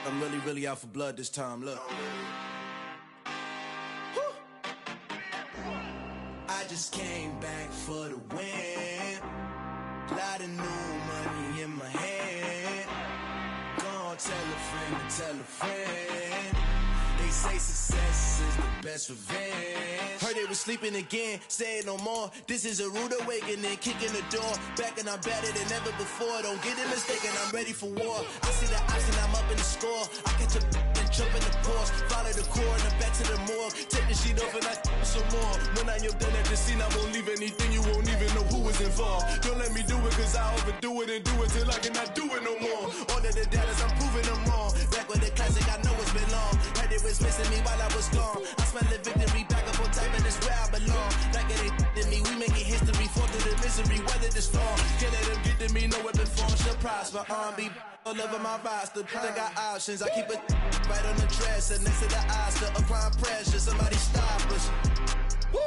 I'm really out for blood this time. Look. I just came back for the win. Lot of new money in my hand. Gonna tell a friend. They say success is the best revenge. Heard they was sleeping again, say it no more. This is a rude awakening, kicking the door. Back and I'm better than ever before. Don't get it mistaken, I'm ready for war. I see the option, I'm up in the score. I catch a and jump in the course. Follow the core and then back to the morgue. Take the sheet off and I some more. When I am done at the scene, I won't leave anything. You won't even know who was involved. Don't let me do it, cause I overdo it and do it till I cannot do it no more. All of the doubters, I'm proving them wrong. Back with the classic, I know it's been long. Heard it was missing me while I was gone. I smell the victory, back up on time, and it's where I belong. Like it ain't to me, we making history. Fall through the misery, weather the storm. Can't let them get to me, no weapon form should prosper. R&B all over my roster. I got options, I keep it right on the dresser. Next to the Oscar, applying pressure, somebody stop us. Woo!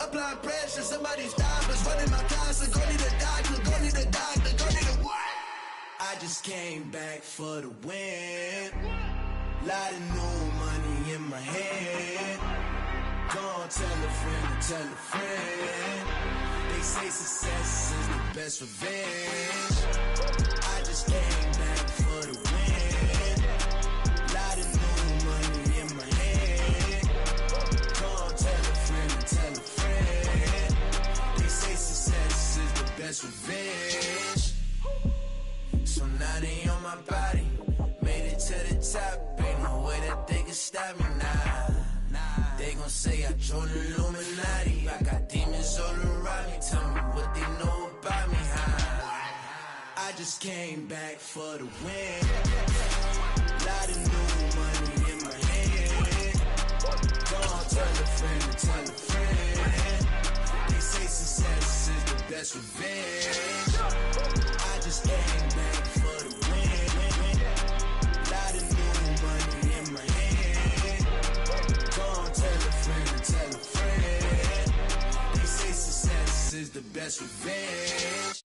Applying pressure, somebody stop us. Running my closet, go need a doctor, go need a doctor, go need a what? I just came back for the win. Lot of new money in my hand. Gonna tell a friend. They say success is the best revenge. I just came back for the win. Lot of new money in my hand. Gonna tell a friend. They say success is the best revenge. So now they on my body. Made it to the top, ain't no way that they can stop me now. They gon' say I joined the Illuminati. I got demons all around me, tell me what they know about me, huh? I just came back for the win. Lot of new money in my hand. Gonna tell a friend. They say success is the best revenge. I just came back for the win. Lot of new money in my hand. Gonna tell a friend. They say success is the best revenge.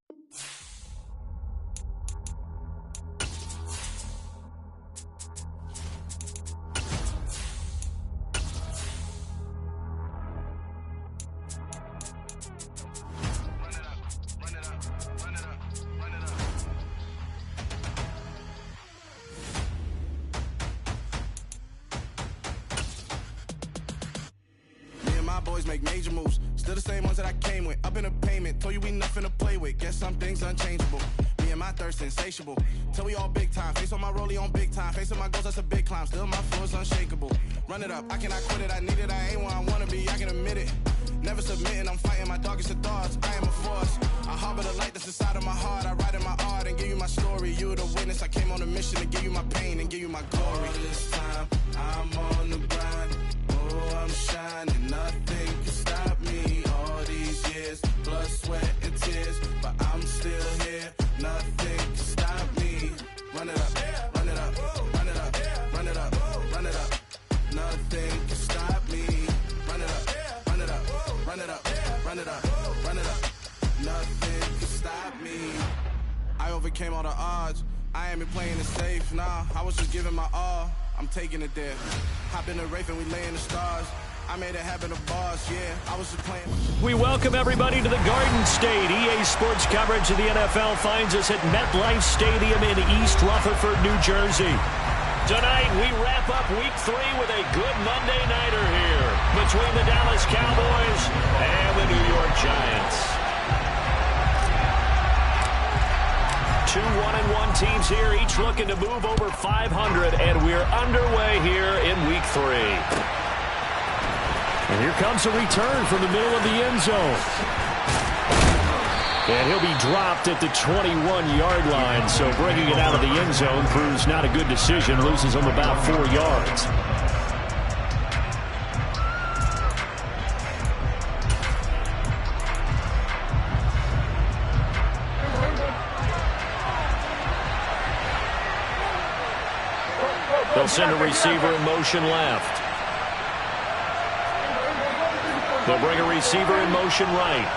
Boys make major moves, still the same ones that I came with. Up in a payment, told you we nothing to play with. Guess some things unchangeable. Me and my thirst insatiable. Till we all big time. Face on my rollie on big time. Face on my goals, that's a big climb. Still my flow is unshakable. Run it up, I cannot quit it. I need it, I ain't where I wanna be. I can admit it. Never submitting, I'm fighting my darkest of thoughts. I am a force. I harbor the light that's inside of my heart. I write in my art and give you my story. You the witness. I came on a mission to give you my pain and give you my glory. All this time, I'm on the grind. Oh, I'm shining. Nothing can stop me. All these years, blood, sweat, and tears, but I'm still here. Nothing can stop me. Run it up, run it up, run it up, run it up, run it up. Nothing can stop me. Run it up, run it up, run it up, run it up, run it up. Nothing can stop me. I overcame all the odds. I ain't been playing it safe, nah. I was just giving my all. I'm taking it there. Hop in the Wraith and we lay in the stars. I made it happen to bars, yeah. I was just playing. We welcome everybody to the Garden State. EA Sports coverage of the NFL finds us at MetLife Stadium in East Rutherford, New Jersey. Tonight, we wrap up Week 3 with a good Monday nighter here between the Dallas Cowboys and the New York Giants. Two 1-1 teams here, each looking to move over 500, and we're underway here in Week 3. And here comes a return from the middle of the end zone. And he'll be dropped at the 21-yard line, so bringing it out of the end zone proves not a good decision, loses him about 4 yards. They'll send a receiver in motion left. They'll bring a receiver in motion right.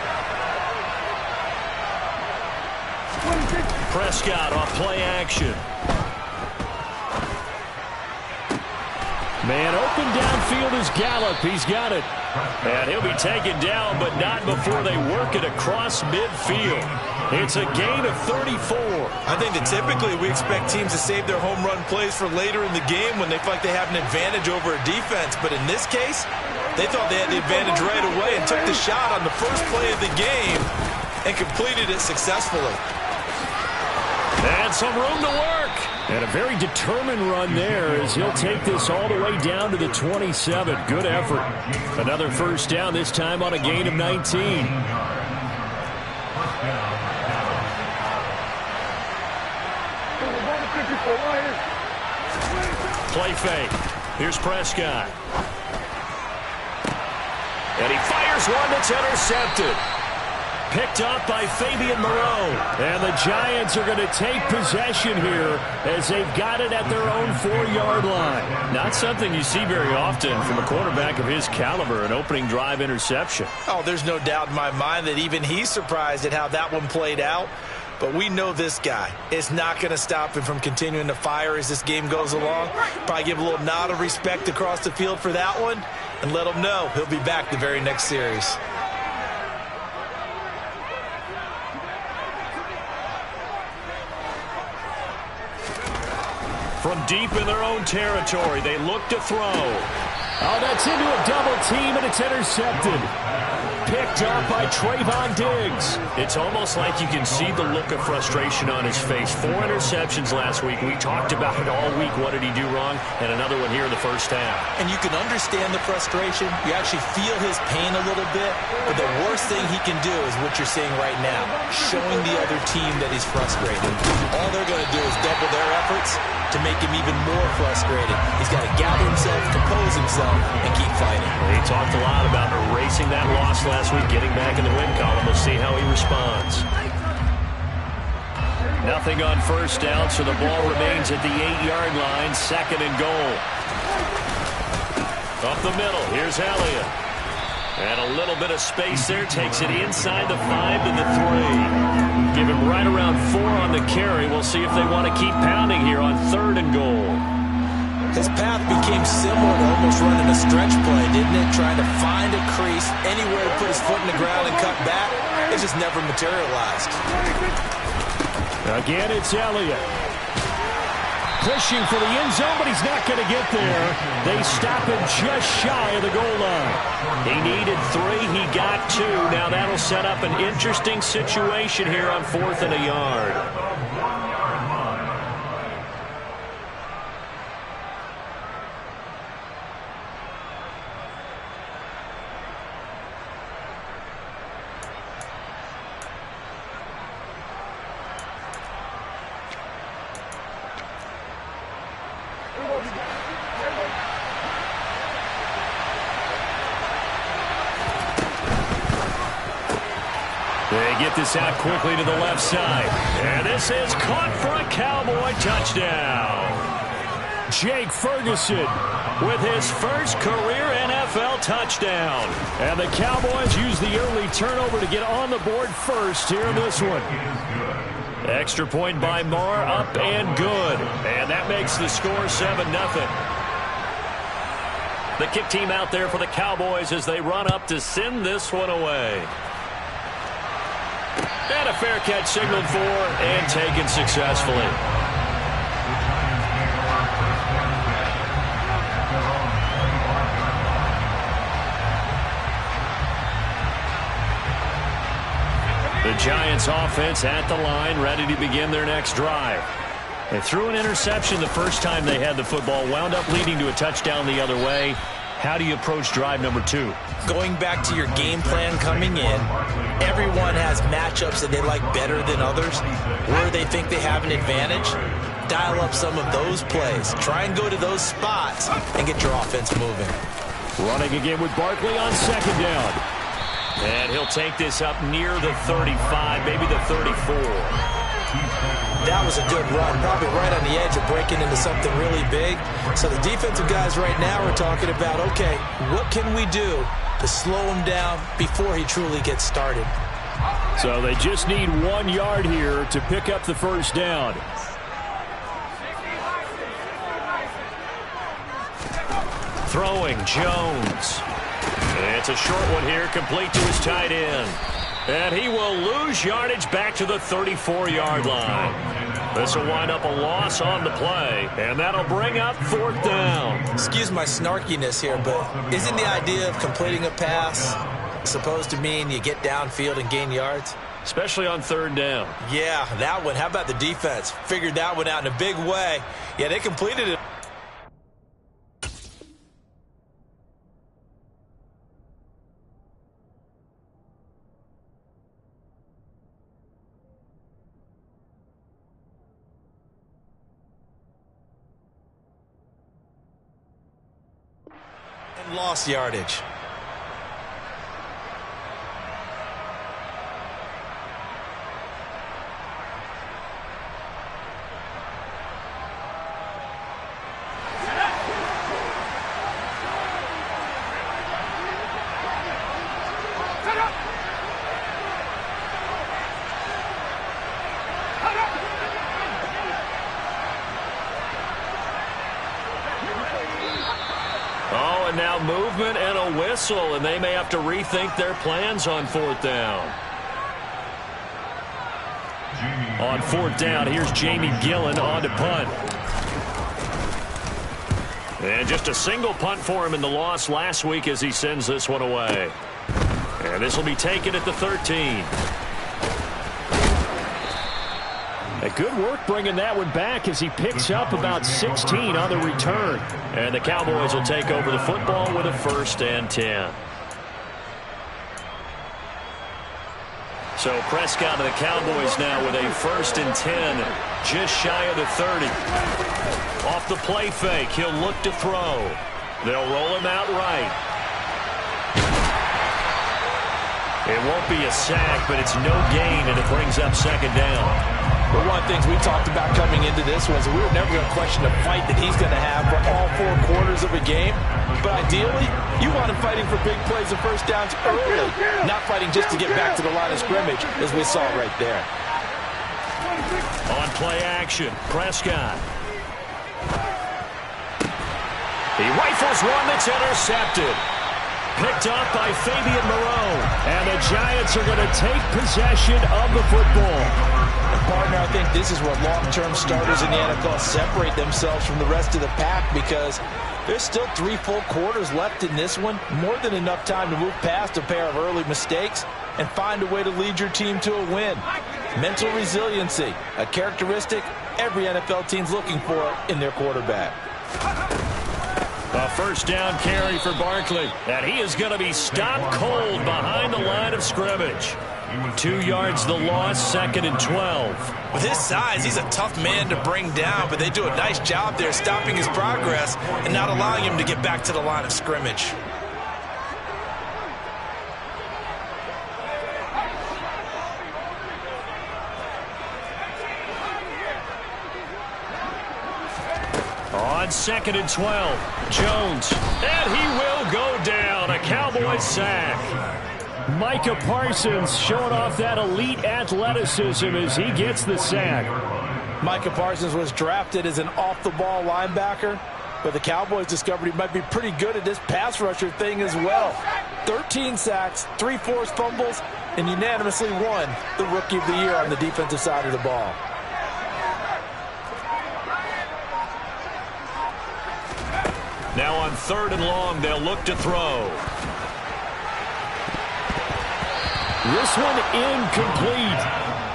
Prescott off play action. Man open downfield is Gallup. He's got it. And he'll be taken down, but not before they work it across midfield. It's a gain of 34. I think that typically we expect teams to save their home run plays for later in the game when they feel like they have an advantage over a defense. But in this case, they thought they had the advantage right away and took the shot on the first play of the game and completed it successfully. And some room to work. And a very determined run there as he'll take this all the way down to the 27. Good effort. Another first down, this time on a gain of 19. Play fake. Here's Prescott. And he fires one that's intercepted. Picked up by Fabian Moreau. And the Giants are going to take possession here as they've got it at their own 4-yard line. Not something you see very often from a quarterback of his caliber, an opening drive interception. Oh, there's no doubt in my mind that even he's surprised at how that one played out. But we know this guy is not going to stop him from continuing to fire as this game goes along. Probably give a little nod of respect across the field for that one and let him know he'll be back the very next series. From deep in their own territory, they look to throw. Oh, that's into a double team, and it's intercepted. Picked up by Trayvon Diggs. It's almost like you can see the look of frustration on his face. 4 interceptions last week. We talked about it all week. What did he do wrong? And another one here in the first half. And you can understand the frustration. You actually feel his pain a little bit. But the worst thing he can do is what you're seeing right now, showing the other team that he's frustrated. All they're going to do is double their efforts to make him even more frustrated. He's got to gather himself, compose himself, and keep fighting. He talked a lot about erasing that loss last week, getting back in the win column. We'll see how he responds. Nothing on first down, so the ball remains at the 8-yard line, 2nd and goal. Up the middle, here's Elliott. And a little bit of space there, takes it inside the 5 to the 3. Give him right around 4 on the carry. We'll see if they want to keep pounding here on 3rd and goal. His path became similar to almost running a stretch play, didn't it? Trying to find a crease, anywhere to put his foot in the ground and cut back. It just never materialized. Again, it's Elliott. Pushing for the end zone, but he's not going to get there. They stop him just shy of the goal line. He needed 3. He got 2. Now that'll set up an interesting situation here on 4th and a yard. They get this out quickly to the left side. And this is caught for a Cowboy touchdown. Jake Ferguson with his first career NFL touchdown. And the Cowboys use the early turnover to get on the board first here in this one. Extra point by Marr, up and good. And that makes the score 7-0. The kick team out there for the Cowboys as they run up to send this one away. And a fair catch signaled for and taken successfully. The Giants offense at the line, ready to begin their next drive. They threw an interception the first time they had the football, wound up leading to a touchdown the other way. How do you approach drive number 2? Going back to your game plan coming in, everyone has matchups that they like better than others, where they think they have an advantage. Dial up some of those plays. Try and go to those spots and get your offense moving. Running again with Barkley on 2nd down. And he'll take this up near the 35, maybe the 34. That was a good run, probably right on the edge of breaking into something really big. So the defensive guys right now are talking about, okay, what can we do to slow him down before he truly gets started? So they just need 1 yard here to pick up the first down. Throwing, Jones. It's a short one here, complete to his tight end. And he will lose yardage back to the 34-yard line. This will wind up a loss on the play, and that'll bring up 4th down. Excuse my snarkiness here, but isn't the idea of completing a pass supposed to mean you get downfield and gain yards? Especially on 3rd down. Yeah, that one. How about the defense? Figured that one out in a big way. Yeah, they completed it. And lost yardage. Oh, and now movement and a whistle, and they may have to rethink their plans on 4th down. On 4th down, here's Jamie Gillen on to punt. And just a single punt for him in the loss last week as he sends this one away. And this will be taken at the 13. A good work bringing that one back as he picks up about 16 on the return. And the Cowboys will take over the football with a 1st and 10. So Prescott of the Cowboys now with a 1st and 10, just shy of the 30. Off the play fake, he'll look to throw. They'll roll him out right. It won't be a sack, but it's no gain, and it brings up 2nd down. But one of the things we talked about coming into this was we were never going to question the fight that he's going to have for all 4 quarters of a game. But ideally, you want him fighting for big plays and 1st downs early, not fighting just to get back to the line of scrimmage, as we saw right there. On play action, Prescott. He rifles one that's intercepted. Picked up by Fabian Moreau. And the Giants are going to take possession of the football. Partner, I think this is where long-term starters in the NFL separate themselves from the rest of the pack, because there's still 3 full quarters left in this one. More than enough time to move past a pair of early mistakes and find a way to lead your team to a win. Mental resiliency, a characteristic every NFL team's looking for in their quarterback. A 1st down carry for Barkley, and he is going to be stopped cold behind the line of scrimmage. 2 yards the loss, 2nd and 12. With his size, he's a tough man to bring down, but they do a nice job there stopping his progress and not allowing him to get back to the line of scrimmage. On 2nd and 12, Jones, and he will go down. A Cowboys sack. Micah Parsons showing off that elite athleticism as he gets the sack. Micah Parsons was drafted as an off-the-ball linebacker, but the Cowboys discovered he might be pretty good at this pass rusher thing as well. 13 sacks, 3 forced fumbles, and unanimously won the Rookie of the Year on the defensive side of the ball. Now on 3rd and long, they'll look to throw. This one incomplete.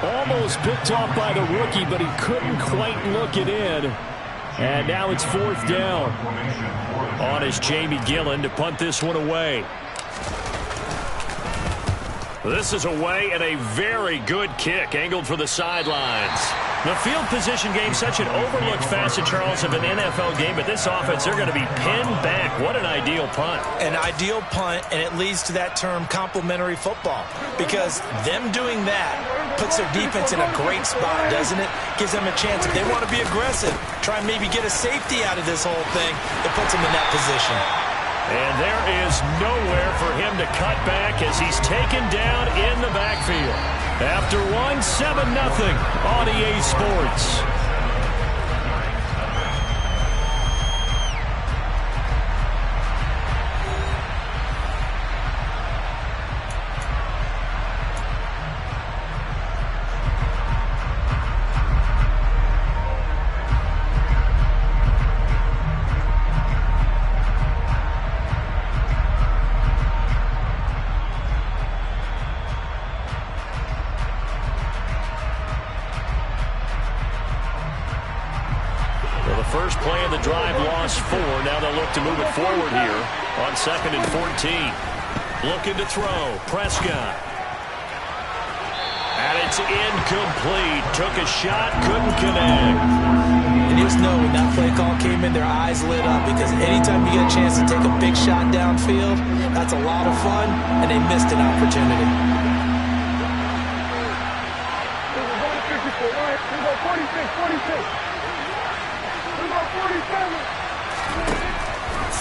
Almost picked off by the rookie, but he couldn't quite look it in. And now it's 4th down. On is Jamie Gillen to punt this one away. This is away and a very good kick, angled for the sidelines. The field position game, such an overlooked facet, Charles, of an NFL game, but this offense, they're going to be pinned back. What an ideal punt. An ideal punt, and it leads to that term complementary football, because them doing that puts their defense in a great spot, doesn't it? Gives them a chance. If they want to be aggressive, try and maybe get a safety out of this whole thing, it puts them in that position. And there is nowhere for him to cut back as he's taken down in the backfield. After one, 7-0 on EA Sports. first play of the drive lost 4. Now they'll look to move it forward here on 2nd and 14. Looking to throw. Prescott. And it's incomplete. Took a shot, couldn't connect. And you just know when that play call came in, their eyes lit up, because anytime you get a chance to take a big shot downfield, that's a lot of fun, and they missed an opportunity.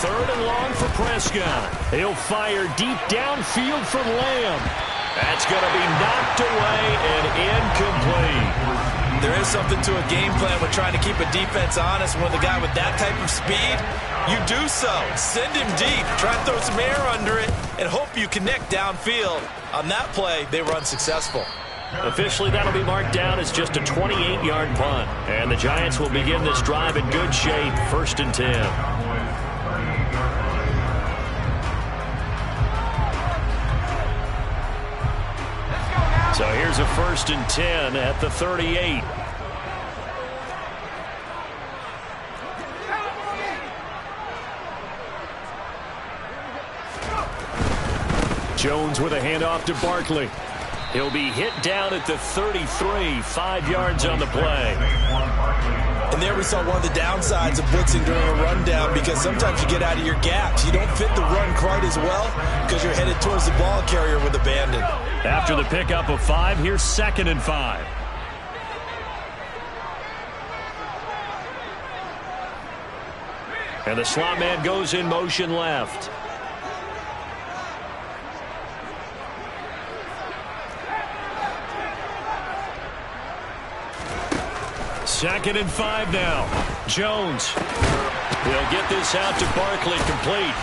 Third and long for Prescott. He'll fire deep downfield for Lamb. That's going to be knocked away and incomplete. There is something to a game plan with trying to keep a defense honest. When the guy with that type of speed, you do so. Send him deep. Try and throw some air under it and hope you connect downfield. On that play, they were unsuccessful. Officially, that'll be marked down as just a 28-yard punt. And the Giants will begin this drive in good shape. 1st and 10. So here's a 1st and 10 at the 38. Jones with a handoff to Barkley. He'll be hit down at the 33, 5 yards on the play. And there we saw one of the downsides of blitzing during a rundown, because sometimes you get out of your gaps. You don't fit the run quite as well because you're headed towards the ball carrier with abandon. After the pickup of 5, here's 2nd and 5. And the slot man goes in motion left. Second and 5 now. Jones. He'll get this out to Barkley, complete.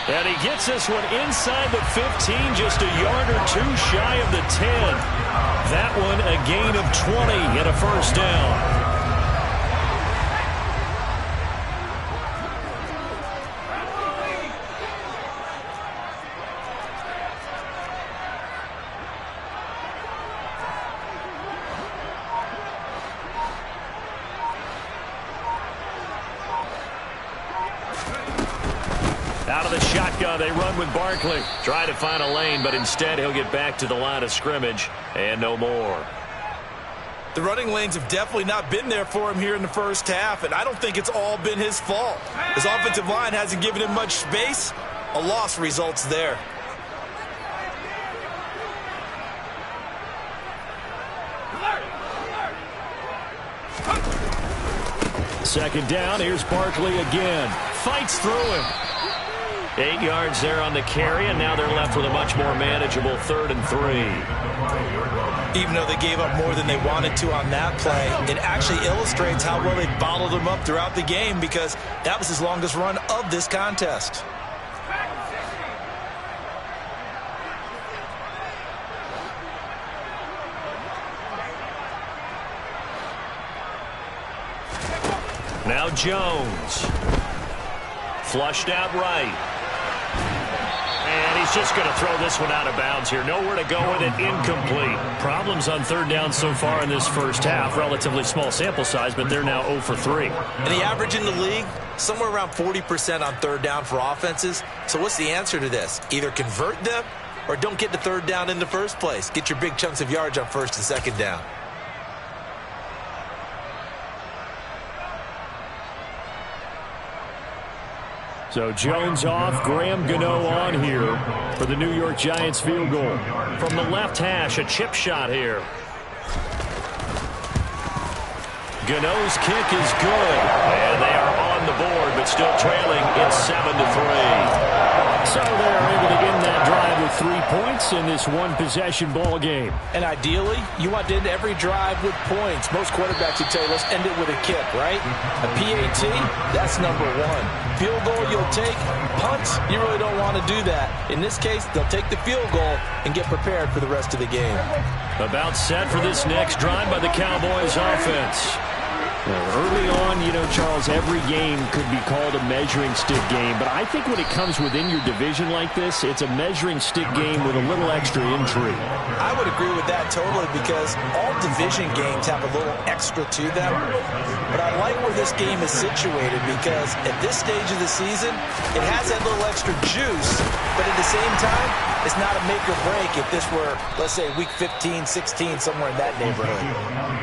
And he gets this one inside the 15, just a yard or 2 shy of the 10. That one a gain of 20 and a 1st down. Out of the shotgun, they run with Barkley. Try to find a lane, but instead he'll get back to the line of scrimmage and no more. The running lanes have definitely not been there for him here in the first half, and I don't think it's all been his fault. His offensive line hasn't given him much space. A loss results there. Second down, here's Barkley again. Fights through him. 8 yards there on the carry, and now they're left with a much more manageable 3rd and 3. Even though they gave up more than they wanted to on that play, it actually illustrates how well they bottled them up throughout the game, because that was his longest run of this contest. Now Jones. Flushed out right. And he's just going to throw this one out of bounds here. Nowhere to go with it. Incomplete. Problems on 3rd down so far in this first half. Relatively small sample size, but they're now 0 for 3. And the average in the league, somewhere around 40% on 3rd down for offenses. So what's the answer to this? Either convert them or don't get to 3rd down in the first place. Get your big chunks of yards on 1st and 2nd down. So Jones off, Graham Gano on here for the New York Giants field goal. From the left hash, a chip shot here. Gano's kick is good, and they are on the board, but still trailing. It's 7-3. So they're able to end that drive with 3 points in this one-possession ball game. And ideally, you want to end every drive with points. Most quarterbacks would tell you, let's end it with a kick, right? A PAT, that's number 1. Field goal you'll take. Punts, you really don't want to do that. In this case, they'll take the field goal and get prepared for the rest of the game. About set for this next drive by the Cowboys offense. Early on, Charles, every game could be called a measuring stick game, but I think when it comes within your division like this, it's a measuring stick game with a little extra intrigue. I would agree with that totally, because all division games have a little extra to them. But I like where this game is situated, because at this stage of the season, it has that little extra juice, but at the same time, it's not a make or break if this were, let's say, week 15, 16, somewhere in that neighborhood.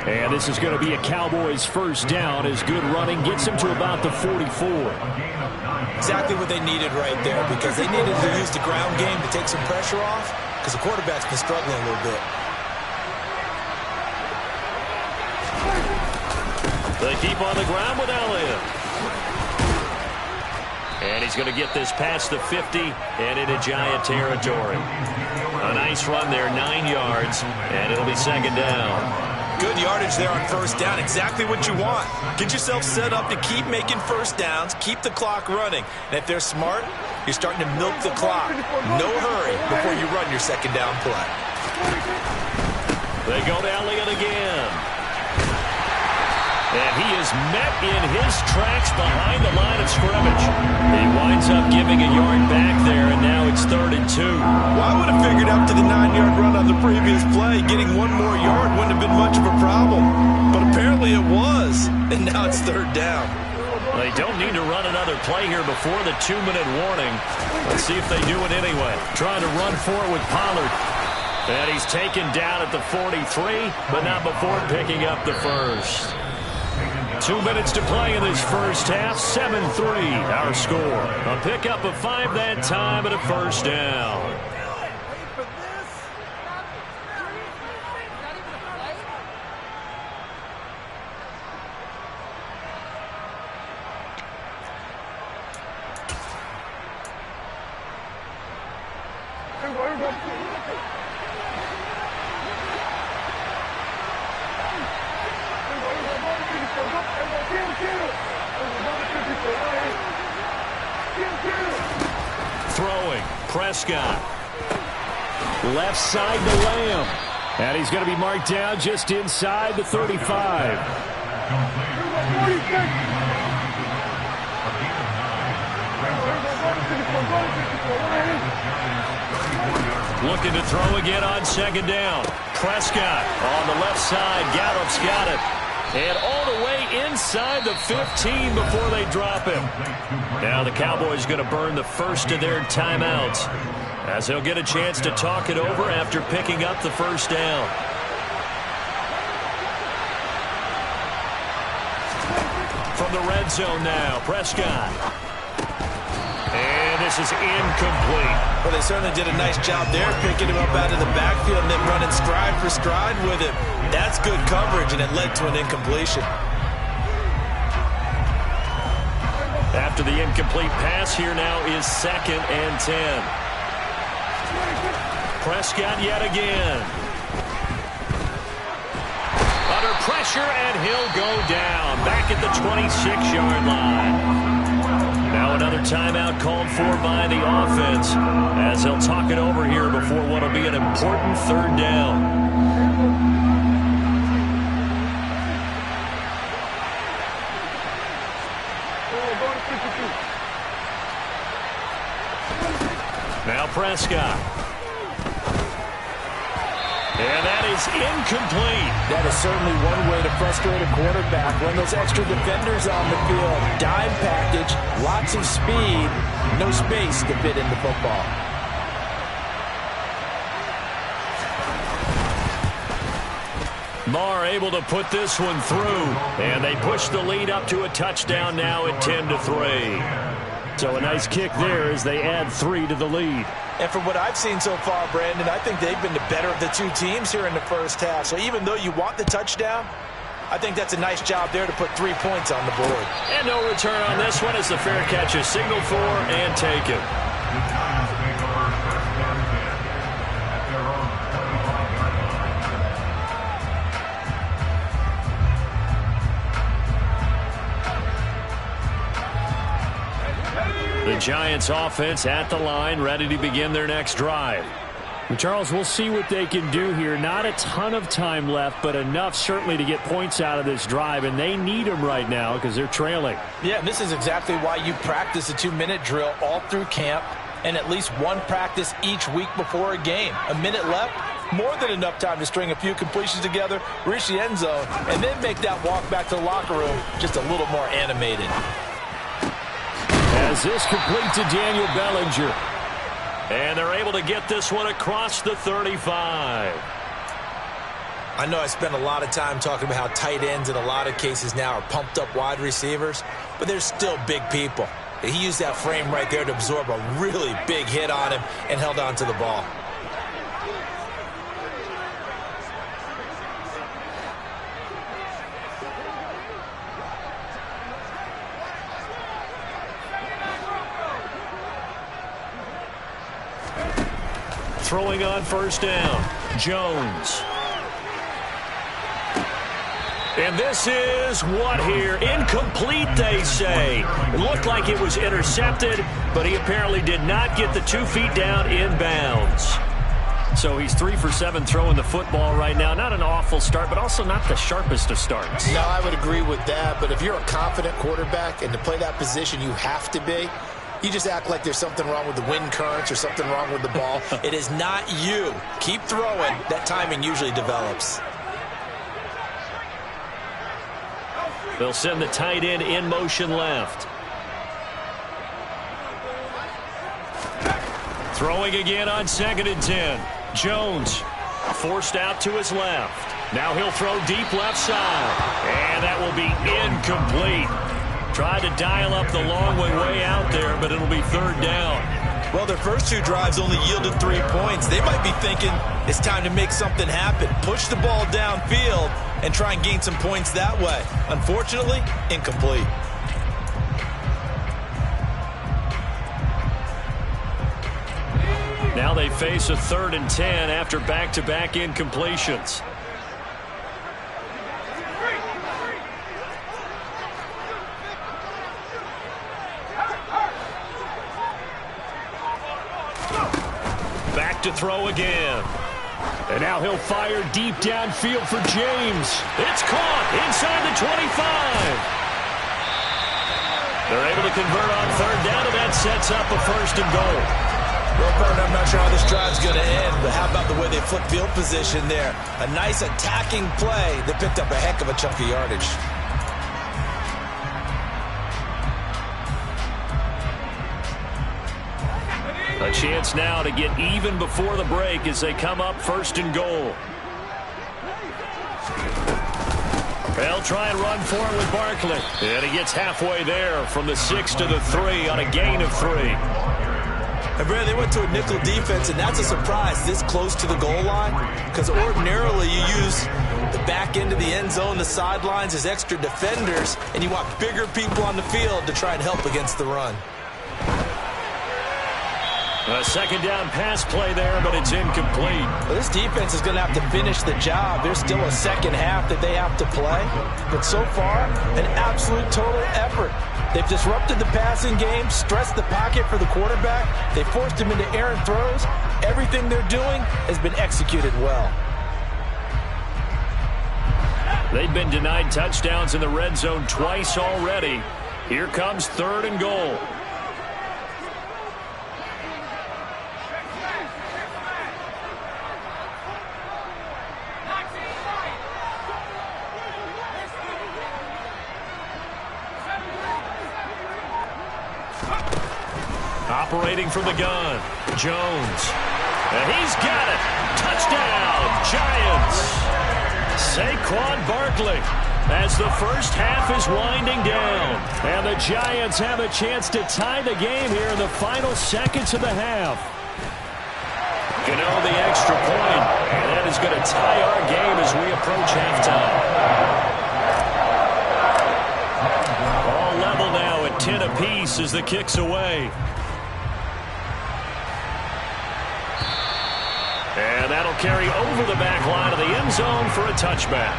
And this is going to be a Cowboys first down as good running gets them to about the 44. Exactly what they needed right there, because they needed to use the ground game to take some pressure off, because the quarterback's been struggling a little bit. They keep on the ground with Elliott. And he's going to get this past the 50 and into Giant territory. A nice run there, 9 yards, and it'll be second down. Good yardage there on first down. Exactly what you want. Get yourself set up to keep making first downs, keep the clock running. And if they're smart, you're starting to milk the clock. No hurry before you run your second down play. They go to Elliott again. And he is met in his tracks behind the line of scrimmage. He winds up giving a yard back there, and now it's 3rd and 2. Well, I would have figured up to the 9-yard run on the previous play. Getting one more yard wouldn't have been much of a problem. But apparently it was, and now it's 3rd down. They don't need to run another play here before the 2-minute warning. Let's see if they do it anyway. Trying to run for it with Pollard. And he's taken down at the 43, but not before picking up the first. 2 minutes to play in this first half. 7-3 our score. A pickup of 5 that time and a first down. Throwing, Prescott. Left side to Lamb. And he's going to be marked down just inside the 35. Looking to throw again on second down. Prescott on the left side. Gallup's got it. And all the way inside the 15 before they drop him. Now the Cowboys going to burn the first of their timeouts, as they'll get a chance to talk it over after picking up the first down. From the red zone now, Prescott. And this is incomplete. Well, they certainly did a nice job there, picking him up out of the backfield and then running stride for stride with him. That's good coverage, and it led to an incompletion. After the incomplete pass, here now is 2nd and 10. Prescott yet again. Under pressure, and he'll go down. Back at the 26-yard line. Now another timeout called for by the offense, as they'll talk it over here before what will be an important 3rd down. Now Prescott. And that is incomplete. That is certainly one way to frustrate a quarterback. When those extra defenders on the field, dime package, lots of speed, no space to fit in the football. Marr able to put this one through, and they push the lead up to a touchdown now at 10-3. So a nice kick there as they add 3 to the lead. And from what I've seen so far, Brandon, I think they've been the better of the two teams here in the first half. So even though you want the touchdown, I think that's a nice job there to put 3 points on the board. And no return on this one as the fair catch is signaled for and taken. The Giants offense at the line, ready to begin their next drive. And Charles, we'll see what they can do here. Not a ton of time left, but enough certainly to get points out of this drive, and they need them right now because they're trailing. Yeah, and this is exactly why you practice a 2-minute drill all through camp and at least one practice each week before a game. A minute left, more than enough time to string a few completions together, reach the end zone, and then make that walk back to the locker room just a little more animated. As this complete to Daniel Bellinger. And they're able to get this one across the 35. I know I spent a lot of time talking about how tight ends in a lot of cases now are pumped up wide receivers, but they're still big people. He used that frame right there to absorb a really big hit on him and held on to the ball. Throwing on first down, Jones. And this is what here? Incomplete, they say. It looked like it was intercepted, but he apparently did not get the 2 feet down in bounds. So he's 3 for 7 throwing the football right now. Not an awful start, but also not the sharpest of starts. No, I would agree with that. But if you're a confident quarterback and to play that position, you have to be. You just act like there's something wrong with the wind currents or something wrong with the ball. It is not you. Keep throwing. That timing usually develops. They'll send the tight end in motion left. Throwing again on 2nd and 10. Jones forced out to his left. Now he'll throw deep left side. And that will be incomplete. Tried to dial up the long way out there, but it'll be 3rd down. Well, their first 2 drives only yielded 3 points. They might be thinking it's time to make something happen. Push the ball downfield and try and gain some points that way. Unfortunately, incomplete. Now they face a 3rd and 10 after back-to-back incompletions. Back to throw again. And now he'll fire deep downfield for James. It's caught inside the 25. They're able to convert on 3rd down, and that sets up a 1st and goal. Well, partner, I'm not sure how this drive's going to end, but how about the way they flip field position there? A nice attacking play that picked up a heck of a chunk of yardage. A chance now to get even before the break as they come up 1st and goal. They'll try and run for it with Barkley. And he gets halfway there from the 6 to the 3 on a gain of 3. And Brad, they went to a nickel defense, and that's a surprise this close to the goal line, because ordinarily you use the back end of the end zone, the sidelines as extra defenders, and you want bigger people on the field to try and help against the run. A 2nd down pass play there, but it's incomplete. Well, this defense is going to have to finish the job. There's still a second half that they have to play. But so far, an absolute total effort. They've disrupted the passing game, stressed the pocket for the quarterback. They forced him into errant throws. Everything they're doing has been executed well. They've been denied touchdowns in the red zone twice already. Here comes 3rd and goal. Operating from the gun, Jones. And he's got it. Touchdown, Giants. Saquon Barkley as the first half is winding down. And the Giants have a chance to tie the game here in the final seconds of the half. Gano the extra point, and that is going to tie our game as we approach halftime. All level now at 10 apiece as the kick's away. And that'll carry over the back line of the end zone for a touchback.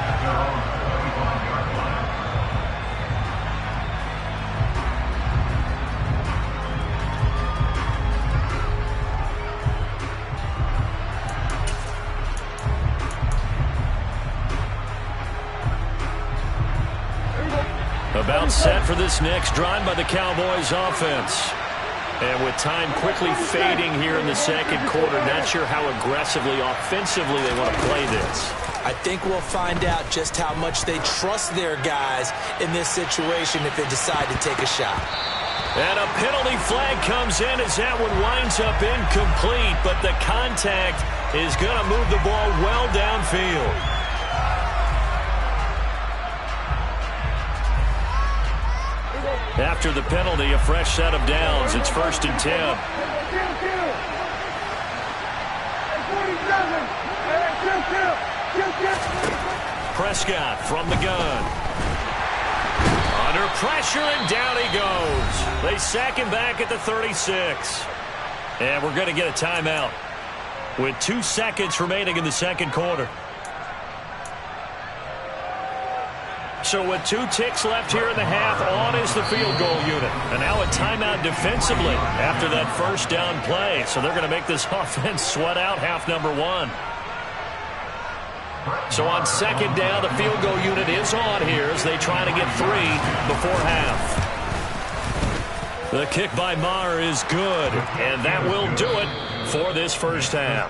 About set for this next drive by the Cowboys offense. And with time quickly fading here in the second quarter, not sure how aggressively, offensively they want to play this. I think we'll find out just how much they trust their guys in this situation if they decide to take a shot. And a penalty flag comes in as that one winds up incomplete, but the contact is going to move the ball well downfield. After the penalty, a fresh set of downs. It's 1st and 10. Prescott from the gun. Under pressure, and down he goes. They sack him back at the 36. And we're going to get a timeout with 2 seconds remaining in the second quarter. So with 2 ticks left here in the half, on is the field goal unit. And now a timeout defensively after that first down play. So they're going to make this offense sweat out half number 1. So on second down, the field goal unit is on here as they try to get 3 before half. The kick by Maher is good, and that will do it for this first half.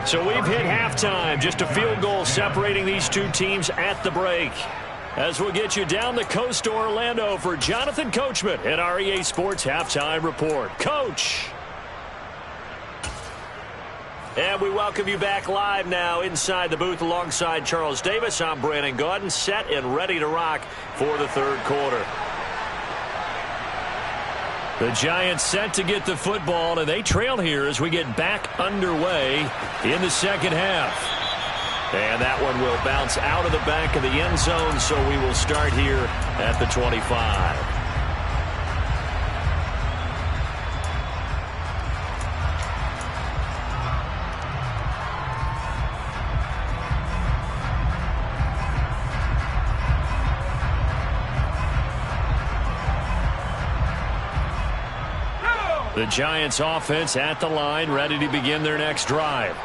So we've hit halftime, just a field goal separating these 2 teams at the break. As we'll get you down the coast to Orlando for Jonathan Coachman at our EA Sports Halftime Report. Coach! And we welcome you back live now inside the booth alongside Charles Davis. I'm Brandon Gaudin, set and ready to rock for the third quarter. The Giants set to get the football, and they trail here as we get back underway in the second half. And that one will bounce out of the back of the end zone, so we will start here at the 25. The Giants offense at the line, ready to begin their next drive.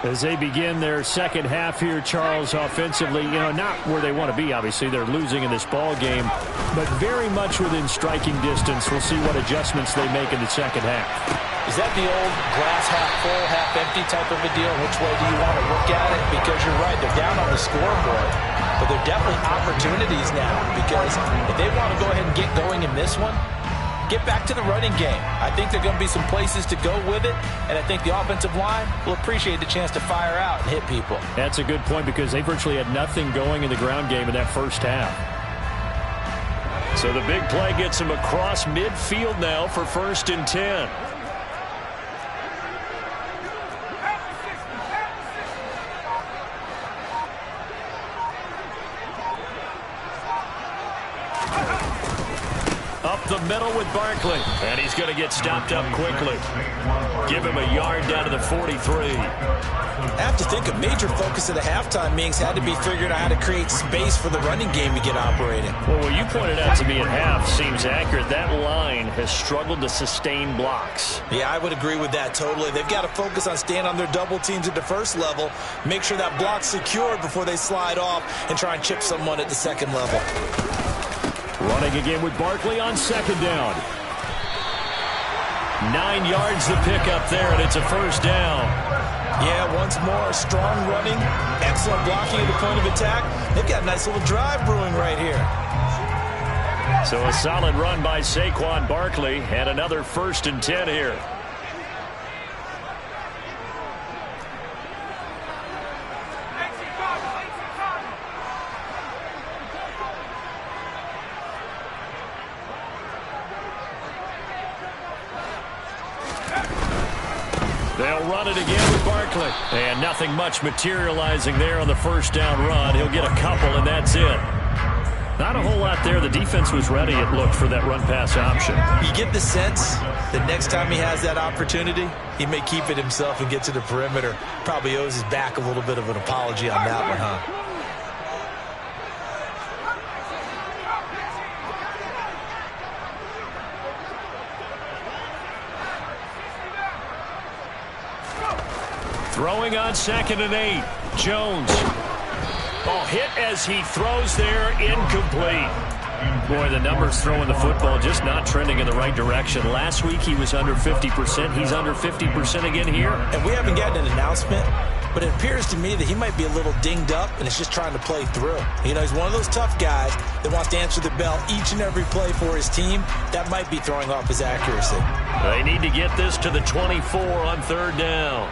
As they begin their second half here, Charles, offensively, not where they want to be, obviously. They're losing in this ball game, but very much within striking distance. We'll see what adjustments they make in the second half. Is that the old glass half full, half empty type of a deal? Which way do you want to look at it? Because you're right, they're down on the scoreboard, but they're definitely opportunities now, because if they want to go ahead and get going in this one, get back to the running game. I think there are going to be some places to go with it, and I think the offensive line will appreciate the chance to fire out and hit people. That's a good point, because they virtually had nothing going in the ground game in that first half. So the big play gets them across midfield now for 1st and 10. Up the middle with Barkley, and he's going to get stopped up quickly. Give him a yard down to the 43. I have to think a major focus of the halftime meetings had to be figuring out how to create space for the running game to get operating. Well, what you pointed out to me at half seems accurate. That line has struggled to sustain blocks. Yeah, I would agree with that totally. They've got to focus on staying on their double teams at the first level, make sure that block's secured before they slide off and try and chip someone at the second level. Running again with Barkley on second down. 9 yards the pickup there, and it's a first down. Yeah, once more, strong running, excellent blocking at the point of attack. They've got a nice little drive brewing right here. So a solid run by Saquon Barkley, and another 1st and 10 here. They'll run it again with Barkley. And nothing much materializing there on the first down run. He'll get a couple, and that's it. Not a whole lot there. The defense was ready, it looked, for that run-pass option. You get the sense that next time he has that opportunity, he may keep it himself and get to the perimeter. Probably owes his back a little bit of an apology on that one, huh? Throwing on 2nd and 8. Jones. Oh, hit as he throws there, incomplete. Boy, the numbers throwing the football just not trending in the right direction. Last week he was under 50%. He's under 50% again here. And we haven't gotten an announcement, but it appears to me that he might be a little dinged up and is just trying to play through. You know, he's one of those tough guys that wants to answer the bell each and every play for his team. That might be throwing off his accuracy. They need to get this to the 24 on third down.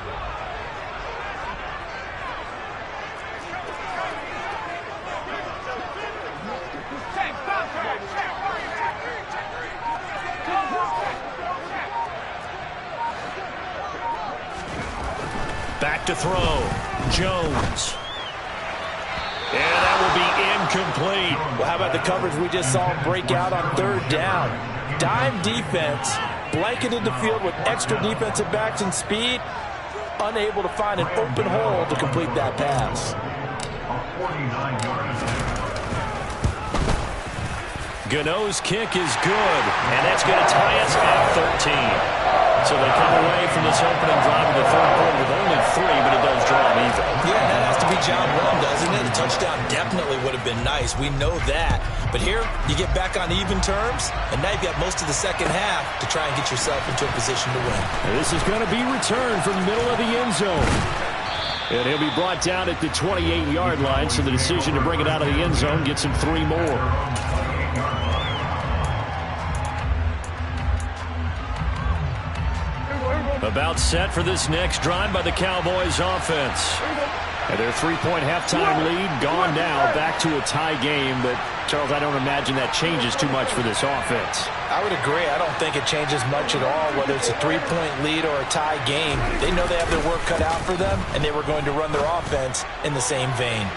Back to throw. Jones. And that will be incomplete. Well, how about the coverage we just saw him break out on third down? Dime defense, blanketed the field with extra defensive backs and speed, unable to find an open hole to complete that pass. Gano's kick is good, and that's going to tie us at 13. So they come away from this opening drive in the third quarter with only 3, but it does draw them even. Yeah, that has to be John Brown, doesn't it? A touchdown definitely would have been nice. We know that. But here, you get back on even terms, and now you've got most of the second half to try and get yourself into a position to win. This is going to be returned from the middle of the end zone. And he'll be brought down at the 28-yard line, so the decision to bring it out of the end zone gets him 3 more. About set for this next drive by the Cowboys offense. And their 3-point halftime lead gone now, back to a tie game. But, Charles, I don't imagine that changes too much for this offense. I would agree. I don't think it changes much at all, whether it's a 3-point lead or a tie game. They know they have their work cut out for them, and they were going to run their offense in the same vein.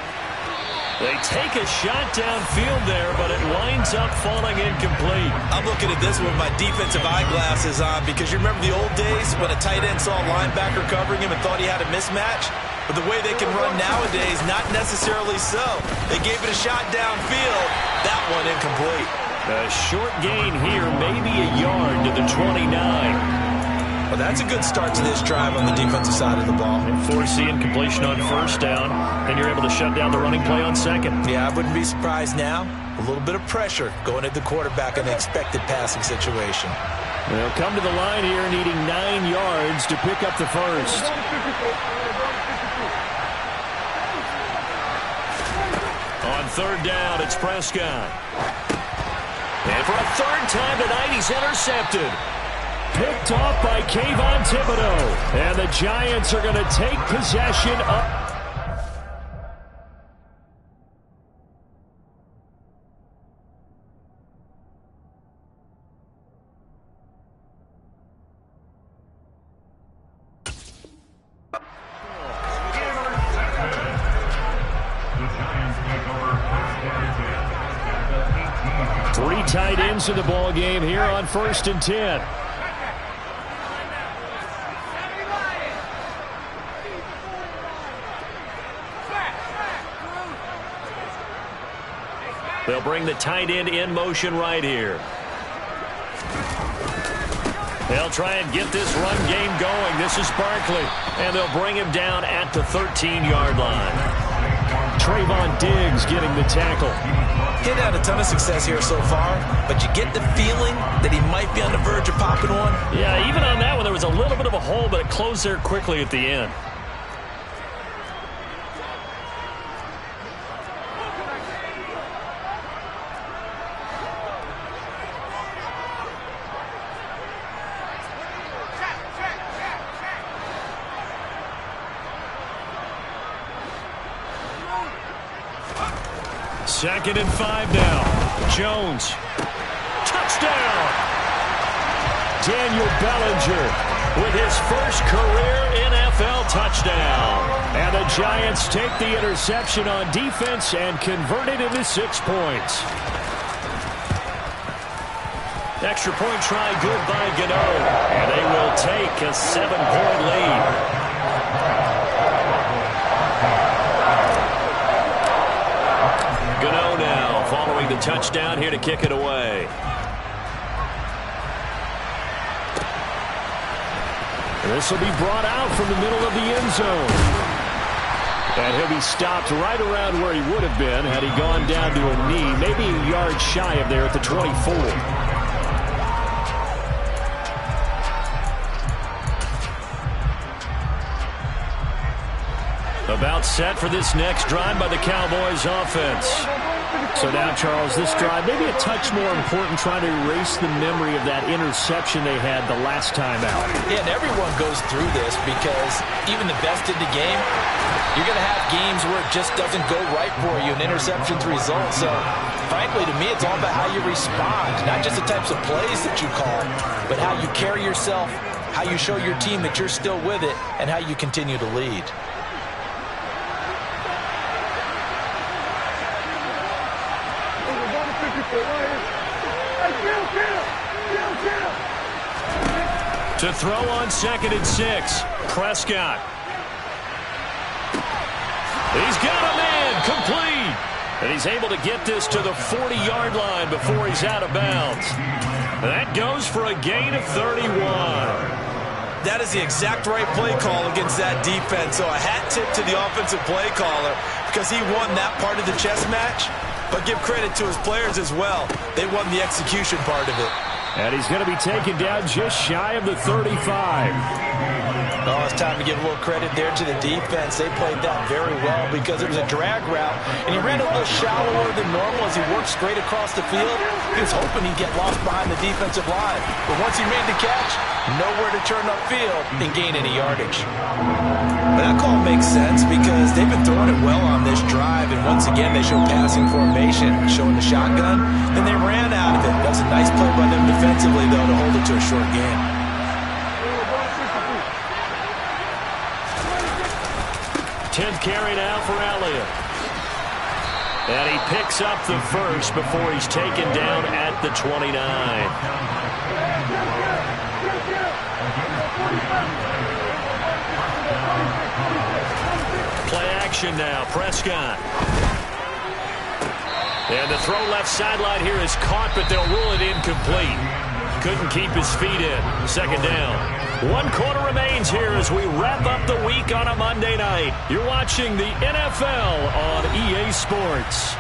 They take a shot downfield there, but it winds up falling incomplete. I'm looking at this with my defensive eyeglasses on because you remember the old days when a tight end saw a linebacker covering him and thought he had a mismatch? But the way they can run nowadays, not necessarily so. They gave it a shot downfield. That one incomplete. A short gain here, maybe a yard to the 29. Well, that's a good start to this drive on the defensive side of the ball. And force the incompletion on first down, then you're able to shut down the running play on second. Yeah, I wouldn't be surprised now. A little bit of pressure going at the quarterback in an expected passing situation. They'll come to the line here needing 9 yards to pick up the first. On third down, it's Prescott. And for a third time tonight, he's intercepted. Picked off by Kayvon Thibodeau. And the Giants are going to take possession up. Three tight ends in the ball game here on 1st and 10. They'll bring the tight end in motion right here. They'll try and get this run game going. This is Barkley. And they'll bring him down at the 13-yard line. Trayvon Diggs getting the tackle. He'd had a ton of success here so far, but you get the feeling that he might be on the verge of popping one. Yeah, even on that one, there was a little bit of a hole, but it closed there quickly at the end. Second and 5 now. Jones. Touchdown! Daniel Bellinger with his first career NFL touchdown. And the Giants take the interception on defense and convert it into 6 points. Extra point try good by Gano. And they will take a 7-point lead. Gano now following the touchdown here to kick it away. This will be brought out from the middle of the end zone. And he'll be stopped right around where he would have been had he gone down to a knee, maybe a yard shy of there at the 24. About set for this next drive by the Cowboys offense. So now, Charles, this drive maybe a touch more important, trying to erase the memory of that interception they had the last time out. Yeah, and everyone goes through this because even the best in the game, you're going to have games where it just doesn't go right for you, and interceptions result. So, frankly, to me, it's all about how you respond, not just the types of plays that you call, but how you carry yourself, how you show your team that you're still with it, and how you continue to lead. To throw on 2nd and 6, Prescott. He's got a man complete. And he's able to get this to the 40-yard line before he's out of bounds. That goes for a gain of 31. That is the exact right play call against that defense. So a hat tip to the offensive play caller because he won that part of the chess match. But give credit to his players as well. They won the execution part of it. And he's going to be taken down just shy of the 35. Oh, it's time to give a little credit there to the defense. They played that very well because it was a drag route, and he ran a little shallower than normal as he worked straight across the field. He was hoping he'd get lost behind the defensive line. But once he made the catch, nowhere to turn upfield and gain any yardage. But that call makes sense because they've been throwing it well on this drive, and once again they show passing formation, showing the shotgun, and they ran out of it. That was a nice play by them defensively, though, to hold it to a short game. Tenth carry now for Elliott. And he picks up the first before he's taken down at the 29. Play action now, Prescott. And the throw left sideline here is caught, but they'll rule it incomplete. Couldn't keep his feet in. 2nd down. 1 quarter remains here as we wrap up the week on a Monday night. You're watching the NFL on EA Sports.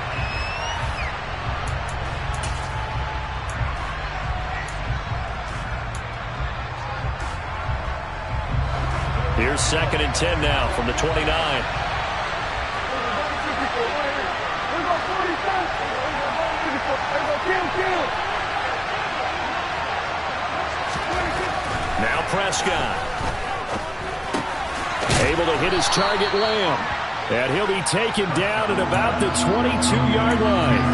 Here's 2nd and 10 now from the 29. Now Prescott. Able to hit his target, Lamb. And he'll be taken down at about the 22-yard line.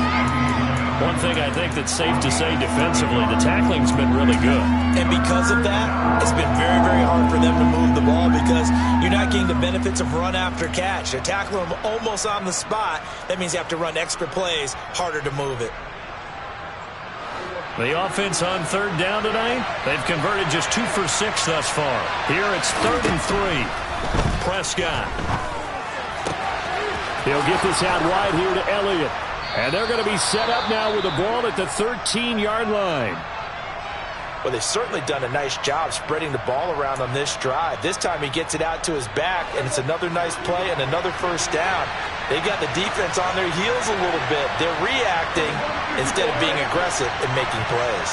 One thing I think that's safe to say defensively, the tackling's been really good. And because of that, it's been very, very hard for them to move the ball because you're not getting the benefits of run after catch. They're tackling them almost on the spot. That means you have to run extra plays, harder to move it. The offense on 3rd down tonight, they've converted just 2 for 6 thus far. Here it's 3rd and 3. Prescott. He'll get this out wide here to Elliott. And they're going to be set up now with the ball at the 13-yard line. Well, they've certainly done a nice job spreading the ball around on this drive. This time he gets it out to his back, and it's another nice play and another first down. They got the defense on their heels a little bit. They're reacting instead of being aggressive and making plays.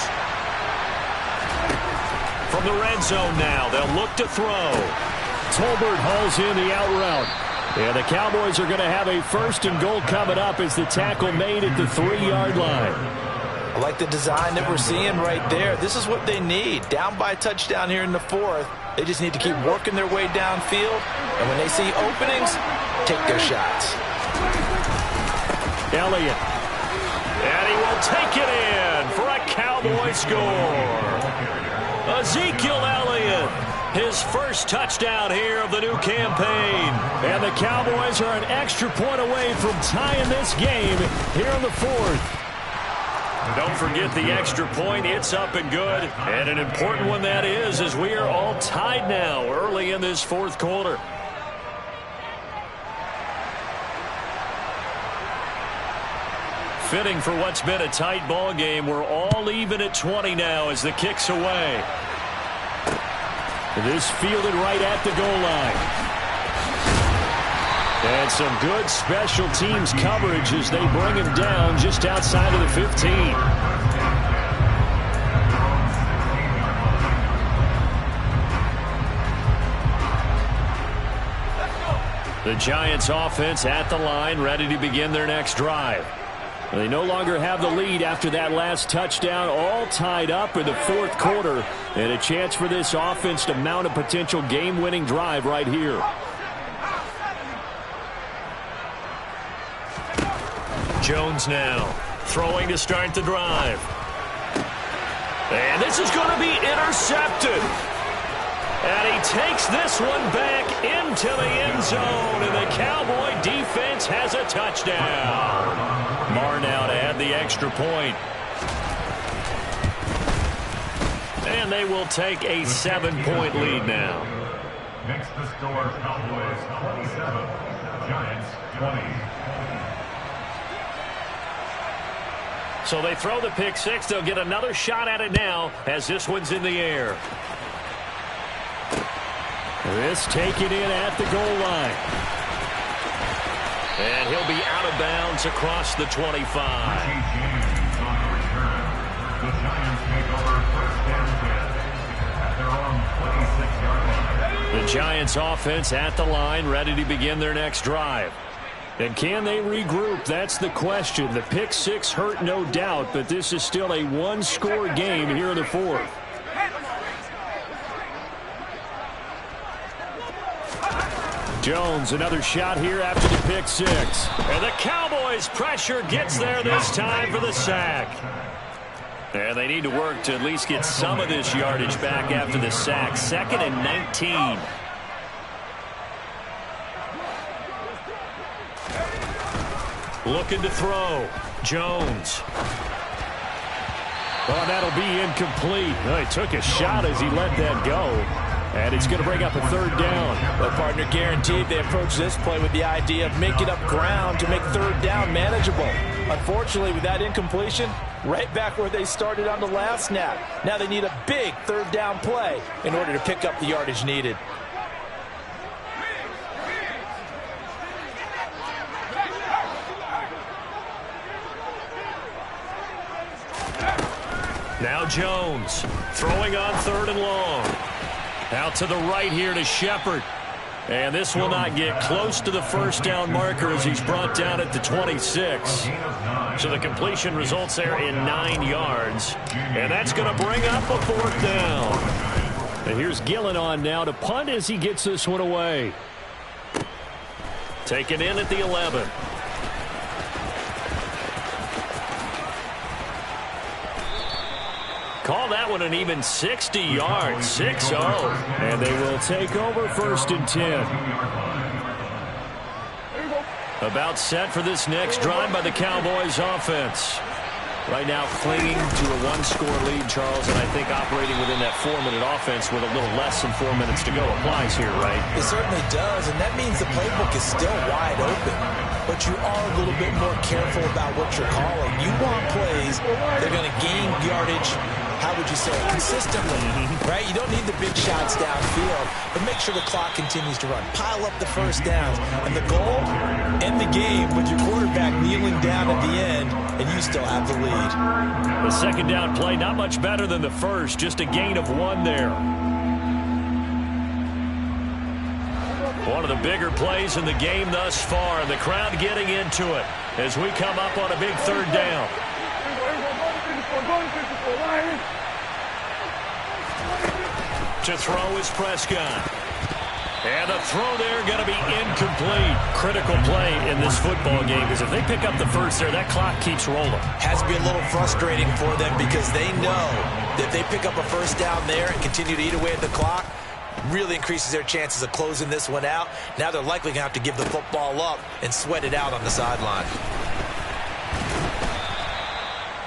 From the red zone now, they'll look to throw. Tolbert hauls in the out route. And the Cowboys are going to have a 1st and goal coming up as the tackle made at the 3-yard line. I like the design that we're seeing right there. This is what they need. Down by a touchdown here in the 4th. They just need to keep working their way downfield. And when they see openings, take their shots. Elliott. And he will take it in for a Cowboy score. Ezekiel Elliott. His first touchdown here of the new campaign. And the Cowboys are an extra point away from tying this game here in the 4th. Don't forget the extra point. It's up and good. And an important one that is, as we are all tied now early in this 4th quarter. Fitting for what's been a tight ball game. We're all even at 20 now as the kick's away. This fielded right at the goal line. And some good special teams coverage as they bring him down just outside of the 15. The Giants offense at the line, ready to begin their next drive. They no longer have the lead after that last touchdown, all tied up in the fourth quarter, and a chance for this offense to mount a potential game-winning drive right here. Jones now throwing to start the drive. And this is going to be intercepted. And he takes this one back into the end zone, and the Cowboy defense has a touchdown. Marr now to add the extra point. And they will take a 7-point lead now. Next the score, Cowboys 27, Giants 20. So they throw the pick six. They'll get another shot at it now as this one's in the air. This taken in at the goal line. And he'll be out of bounds across the 25. The Giants take over first and 10 at their own 26-yard line. The Giants offense at the line, ready to begin their next drive. And can they regroup? That's the question. The pick six hurt, no doubt, but this is still a one-score game here in the fourth. Jones, another shot here after the pick six. And the Cowboys' pressure gets there this time for the sack. And they need to work to at least get some of this yardage back after the sack. 2nd and 19. Looking to throw. Jones. Oh, that'll be incomplete. Oh, he took a shot as he let that go. And it's going to bring up a third down. The partner guaranteed they approach this play with the idea of making up ground to make third down manageable. Unfortunately, with that incompletion, right back where they started on the last snap. Now they need a big third down play in order to pick up the yardage needed. Now Jones throwing on 3rd and long. Out to the right here to Shepard. And this will not get close to the first down marker as he's brought down at the 26. So the completion results there in 9 yards. And that's going to bring up a 4th down. And here's Gillen on now to punt as he gets this one away. Taken in at the 11. Call that one an even 60 yards, 6-0. And they will take over 1st and 10. About set for this next drive by the Cowboys offense. Right now clinging to a 1-score lead, Charles, and I think operating within that 4-minute offense with a little less than 4 minutes to go applies here, right? It certainly does, and that means the playbook is still wide open. But you are a little bit more careful about what you're calling. You want plays that are going to gain yardage, how would you say, consistently, right? You don't need the big shots downfield, but make sure the clock continues to run. Pile up the first downs. And the goal, end the game with your quarterback kneeling down at the end, and you still have the lead. The second down play, not much better than the first, just a gain of 1 there. One of the bigger plays in the game thus far, and the crowd getting into it as we come up on a big 3rd down. To throw is Prescott. And the throw there going to be incomplete. Critical play in this football game because if they pick up the first there, that clock keeps rolling. Has to be a little frustrating for them because they know that if they pick up a first down there and continue to eat away at the clock, really increases their chances of closing this one out. Now they're likely going to have to give the football up and sweat it out on the sideline.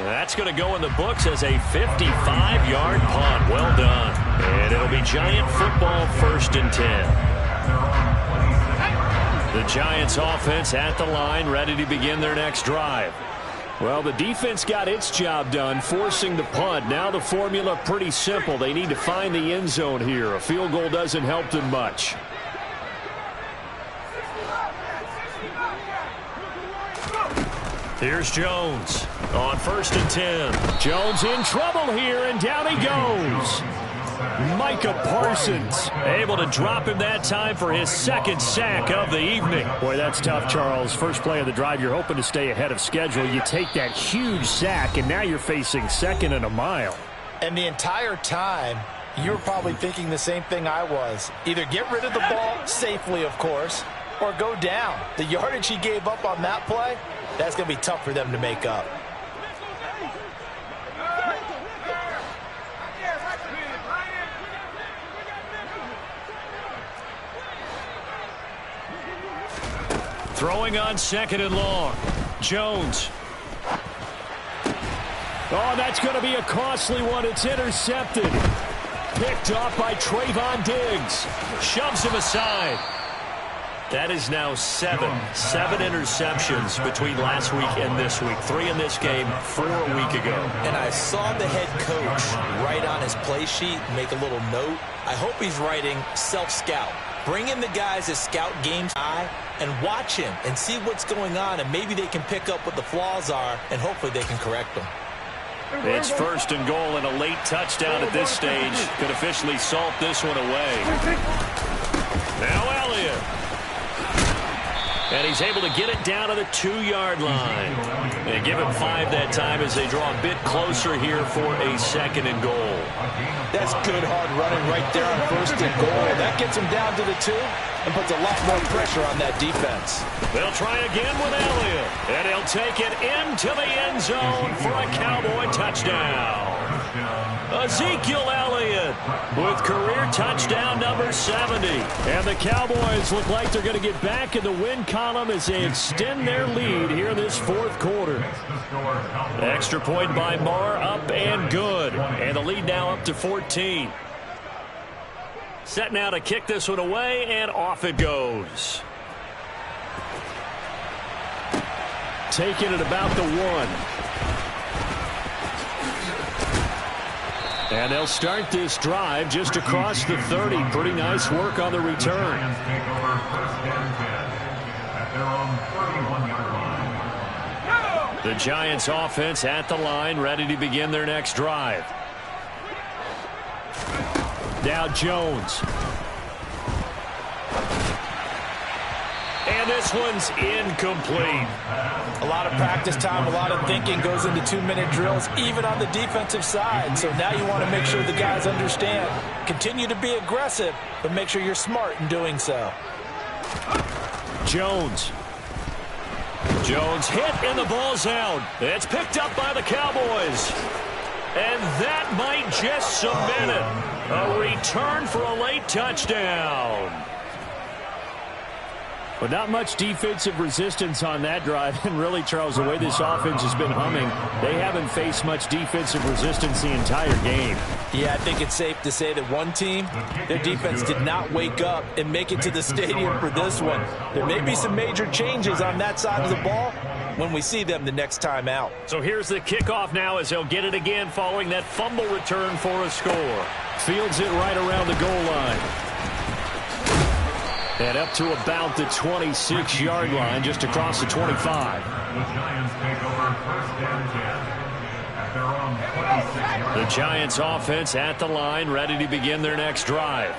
That's going to go in the books as a 55-yard punt. Well done. And it'll be Giant football 1st and 10. The Giants offense at the line, ready to begin their next drive. Well, the defense got its job done, forcing the punt. Now the formula pretty simple. They need to find the end zone here. A field goal doesn't help them much. Here's Jones on 1st and 10. Jones in trouble here, and down he goes. Micah Parsons able to drop him that time for his 2nd sack of the evening. Boy, that's tough, Charles. First play of the drive, you're hoping to stay ahead of schedule. You take that huge sack, and now you're facing 2nd and a mile. And the entire time, you were probably thinking the same thing I was. Either get rid of the ball safely, of course, or go down. The yardage he gave up on that play, that's going to be tough for them to make up. Throwing on 2nd and long. Jones. Oh, that's going to be a costly one. It's intercepted. Picked off by Trayvon Diggs. Shoves him aside. That is now 7 interceptions between last week and this week. 3 in this game, 4 a week ago. And I saw the head coach write on his play sheet, make a little note. I hope he's writing self-scout. Bring in the guys that scout games and watch him and see what's going on, and maybe they can pick up what the flaws are, and hopefully they can correct them. It's 1st and goal, and a late touchdown at this stage could officially salt this one away. Now Elliott. And he's able to get it down to the 2-yard line. They give him 5 that time as they draw a bit closer here for a 2nd and goal. That's good hard running right there on 1st and goal. That gets him down to the 2 and puts a lot more pressure on that defense. They'll try again with Elliott. And he'll take it into the end zone for a Cowboy touchdown. Ezekiel Elliott with career touchdown number 70. And the Cowboys look like they're going to get back in the win column as they extend their lead here in this 4th quarter. Extra point by Marr, up and good. And the lead now up to 14. Set now to kick this one away, and off it goes. Taking it about the 1. And they'll start this drive just across the 30. Pretty nice work on the return. The Giants offense at the line, ready to begin their next drive. Now Jones. And this one's incomplete. A lot of practice time, a lot of thinking goes into 2-minute drills, even on the defensive side. So now you want to make sure the guys understand. Continue to be aggressive, but make sure you're smart in doing so. Jones. Jones hit, and the ball's out. It's picked up by the Cowboys. And that might just cement it. A return for a late touchdown. But not much defensive resistance on that drive. And really, Charles, the way this offense has been humming, they haven't faced much defensive resistance the entire game. Yeah, I think it's safe to say that one team, their defense did not wake up and make it to the stadium for this one. There may be some major changes on that side of the ball when we see them the next time out. So here's the kickoff now as they'll get it again following that fumble return for a score. Fields it right around the goal line. And up to about the 26-yard line, just across the 25. The Giants take over 1st and 10 at their own 26-yard line. The Giants offense at the line, ready to begin their next drive.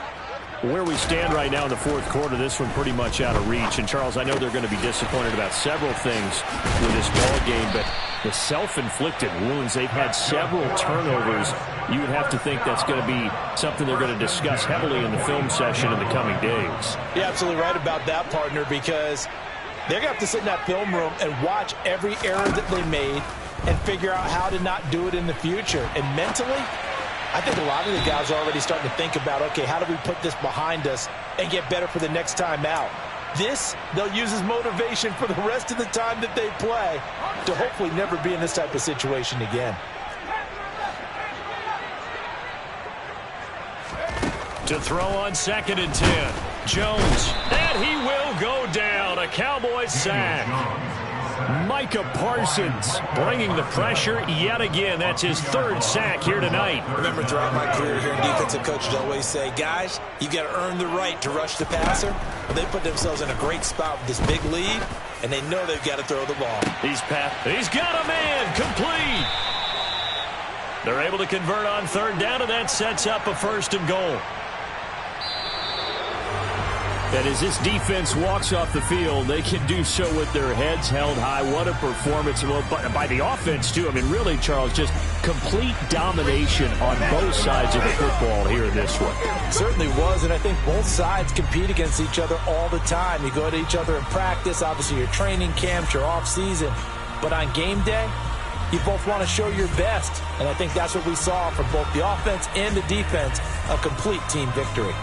Where we stand right now in the 4th quarter, this one pretty much out of reach. And, Charles, I know they're going to be disappointed about several things with this ball game, but the self-inflicted wounds, they've had several turnovers. You would have to think that's going to be something they're going to discuss heavily in the film session in the coming days. You're absolutely right about that, partner, because they're going to have to sit in that film room and watch every error that they made and figure out how to not do it in the future. And mentally, I think a lot of the guys are already starting to think about, okay, how do we put this behind us and get better for the next time out? This, they'll use as motivation for the rest of the time that they play to hopefully never be in this type of situation again. To throw on 2nd and 10. Jones. And he will go down. A Cowboys sack. Micah Parsons bringing the pressure yet again. That's his 3rd sack here tonight. Remember, throughout my career here in defensive coaches always say, guys, you've got to earn the right to rush the passer. Well, they put themselves in a great spot with this big lead. and they know they've got to throw the ball. He's got a man, complete. They're able to convert on third down, and that sets up a 1st and goal. And as this defense walks off the field, they can do so with their heads held high. What a performance by the offense, too. I mean, really, Charles, just complete domination on both sides of the football here in this one. It certainly was, and I think both sides compete against each other all the time. You go to each other in practice, obviously your training camps, your off-season. But on game day, you both want to show your best. And I think that's what we saw from both the offense and the defense, a complete team victory.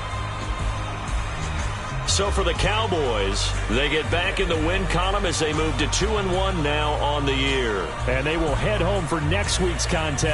So for the Cowboys, they get back in the win column as they move to 2-1 now on the year. And they will head home for next week's contest